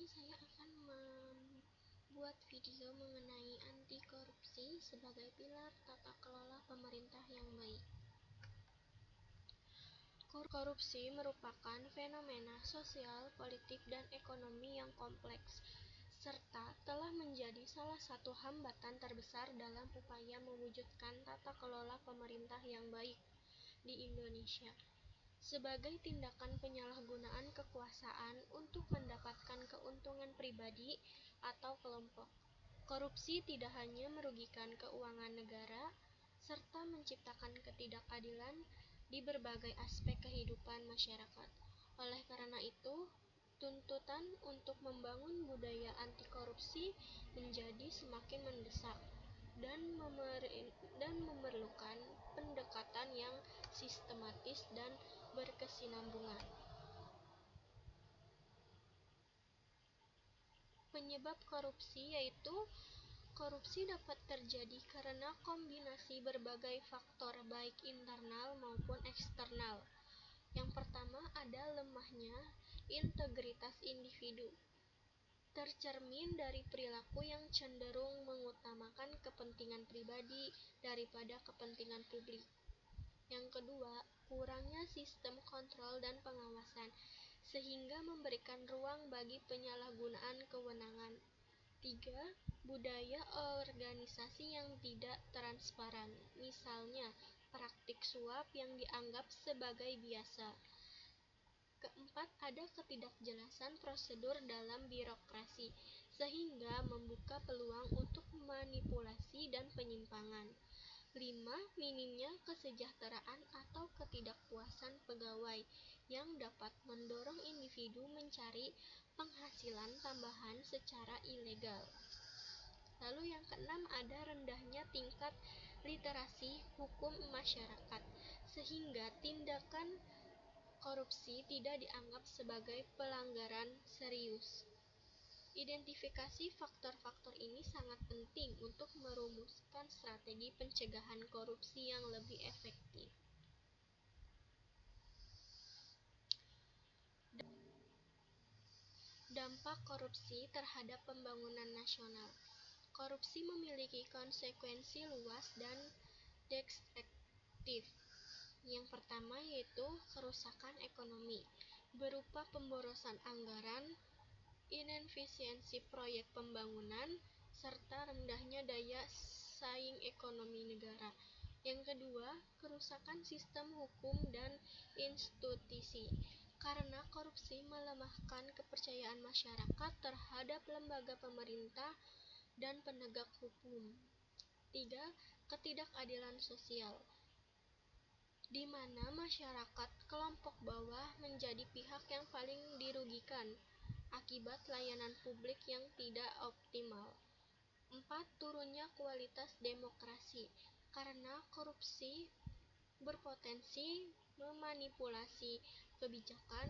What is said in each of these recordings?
saya akan membuat video mengenai anti korupsi sebagai pilar tata kelola pemerintah yang baik. Korupsi merupakan fenomena sosial, politik, dan ekonomi yang kompleks, serta telah menjadi salah satu hambatan terbesar dalam upaya mewujudkan tata kelola pemerintah yang baik di Indonesia. Sebagai tindakan penyalahgunaan kekuasaan untuk mendapatkan keuntungan pribadi atau kelompok, korupsi tidak hanya merugikan keuangan negara, serta menciptakan ketidakadilan di berbagai aspek kehidupan masyarakat. Oleh karena itu, tuntutan untuk membangun budaya anti korupsi menjadi semakin mendesak dan memerlukan pendekatan yang sistematis dan berkesinambungan. Penyebab korupsi yaitu korupsi dapat terjadi karena kombinasi berbagai faktor baik internal maupun eksternal. Yang pertama ada lemahnya integritas individu, tercermin dari perilaku yang cenderung mengutamakan kepentingan pribadi daripada kepentingan publik. Yang kedua, kurangnya sistem kontrol dan pengawasan, sehingga memberikan ruang bagi penyalahgunaan kewenangan. 3. Budaya organisasi yang tidak transparan, misalnya praktik suap yang dianggap sebagai biasa. Keempat, ada ketidakjelasan prosedur dalam birokrasi, sehingga membuka peluang untuk manipulasi dan penyimpangan. 5. Minimnya kesejahteraan atau ketidakpuasan pegawai yang dapat mendorong individu mencari penghasilan tambahan secara ilegal. Lalu yang keenam ada rendahnya tingkat literasi hukum masyarakat, sehingga tindakan korupsi tidak dianggap sebagai pelanggaran serius. Identifikasi faktor-faktor ini sangat penting untuk merumuskan strategi pencegahan korupsi yang lebih efektif. Dampak korupsi terhadap pembangunan nasional. Korupsi memiliki konsekuensi luas dan destruktif. Yang pertama yaitu kerusakan ekonomi, berupa pemborosan anggaran, inefisiensi proyek pembangunan, serta rendahnya daya saing ekonomi negara. Yang kedua, kerusakan sistem hukum dan institusi, karena korupsi melemahkan kepercayaan masyarakat terhadap lembaga pemerintah dan penegak hukum. 3. Ketidakadilan sosial, di mana masyarakat kelompok bawah menjadi pihak yang paling dirugikan akibat layanan publik yang tidak optimal. 4. Turunnya kualitas demokrasi, karena korupsi berpotensi memanipulasi kebijakan,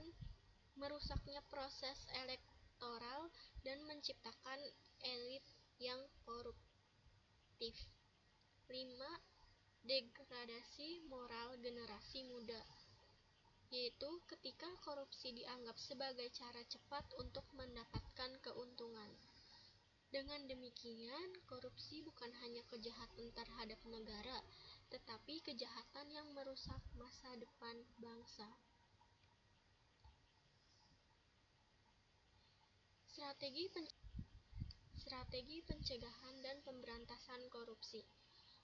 merusaknya proses elektoral, dan menciptakan elit yang koruptif. 5. Degradasi moral generasi muda, yaitu ketika korupsi dianggap sebagai cara cepat untuk mendapatkan keuntungan. Dengan demikian, korupsi bukan hanya kejahatan terhadap negara, tetapi kejahatan yang merusak masa depan bangsa. Strategi pencegahan dan pemberantasan korupsi.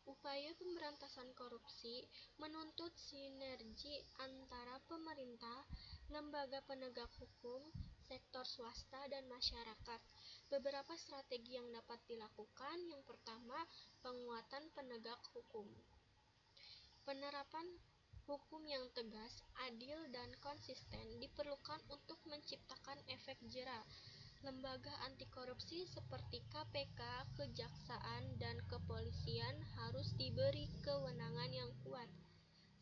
Upaya pemberantasan korupsi menuntut sinergi antara pemerintah, lembaga penegak hukum, sektor swasta, dan masyarakat. Beberapa strategi yang dapat dilakukan. Yang pertama, penguatan penegak hukum. Penerapan hukum yang tegas, adil, dan konsisten diperlukan untuk menciptakan efek jera. Lembaga anti korupsi seperti KPK, Kejaksaan, dan Kepolisian harus diberi kewenangan yang kuat,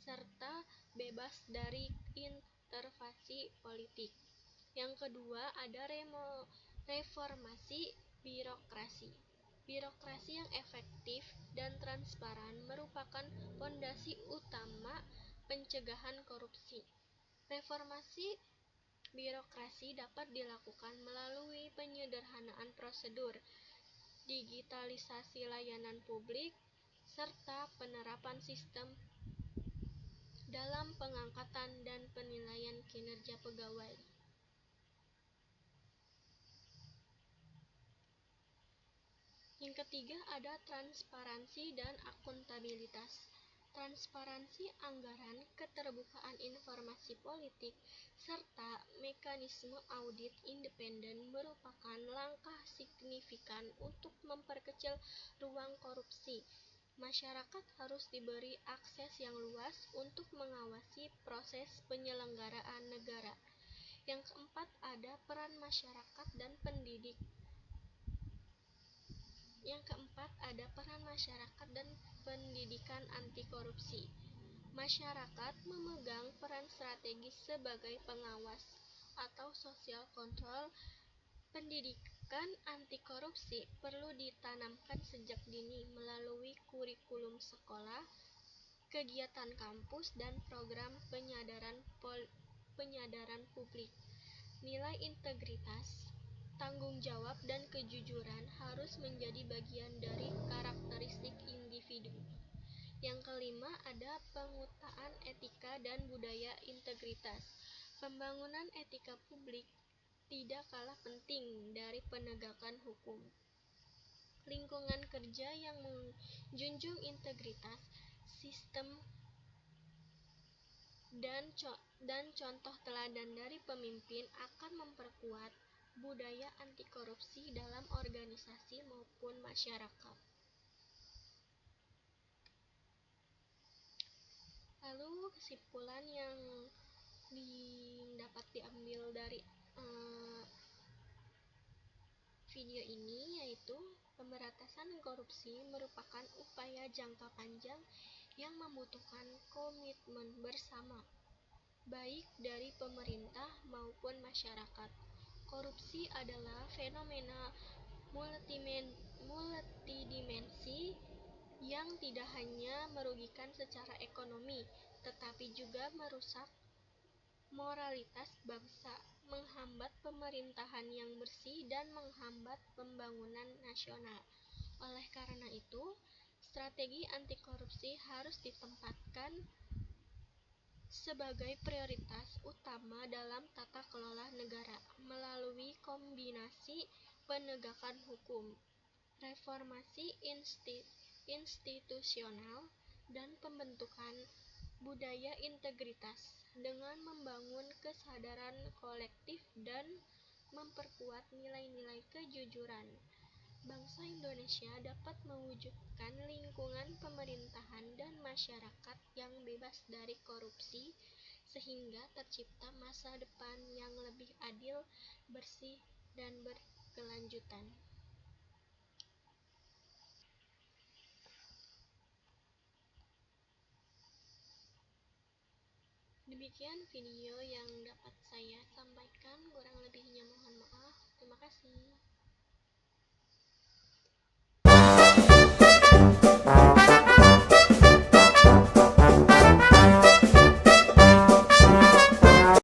serta bebas dari intervensi politik. Yang kedua, ada reformasi birokrasi. Birokrasi yang efektif dan transparan merupakan fondasi utama pencegahan korupsi. Reformasi Birokrasi dapat dilakukan melalui penyederhanaan prosedur, digitalisasi layanan publik, serta penerapan sistem dalam pengangkatan dan penilaian kinerja pegawai. Yang ketiga ada transparansi dan akuntabilitas. Transparansi anggaran, keterbukaan informasi politik, serta mekanisme audit independen merupakan langkah signifikan untuk memperkecil ruang korupsi. Masyarakat harus diberi akses yang luas untuk mengawasi proses penyelenggaraan negara. Yang keempat ada peran masyarakat dan pendidik. Yang keempat, ada peran masyarakat dan pendidikan anti korupsi. Masyarakat memegang peran strategis sebagai pengawas atau social control. Pendidikan anti korupsi perlu ditanamkan sejak dini melalui kurikulum sekolah, kegiatan kampus, dan program penyadaran publik. Nilai integritas, tanggung jawab, dan kejujuran harus menjadi bagian dari karakteristik individu. Yang kelima ada penguatan etika dan budaya integritas. Pembangunan etika publik tidak kalah penting dari penegakan hukum. Lingkungan kerja yang menjunjung integritas, sistem dan contoh teladan dari pemimpin akan memperkuat budaya anti korupsi dalam organisasi maupun masyarakat. Lalu kesimpulan yang dapat diambil dari video ini yaitu pemberantasan korupsi merupakan upaya jangka panjang yang membutuhkan komitmen bersama, baik dari pemerintah maupun masyarakat. Korupsi adalah fenomena multidimensi yang tidak hanya merugikan secara ekonomi, tetapi juga merusak moralitas bangsa, menghambat pemerintahan yang bersih, dan menghambat pembangunan nasional. Oleh karena itu, strategi anti korupsi harus ditempatkan sebagai prioritas utama dalam tata kelola negara melalui kombinasi penegakan hukum, reformasi institusional, dan pembentukan budaya integritas dengan membangun kesadaran kolektif dan memperkuat nilai-nilai kejujuran. Bangsa Indonesia dapat mewujudkan lingkungan pemerintahan dan masyarakat yang bebas dari korupsi sehingga tercipta masa depan yang lebih adil, bersih, dan berkelanjutan. Demikian video yang dapat saya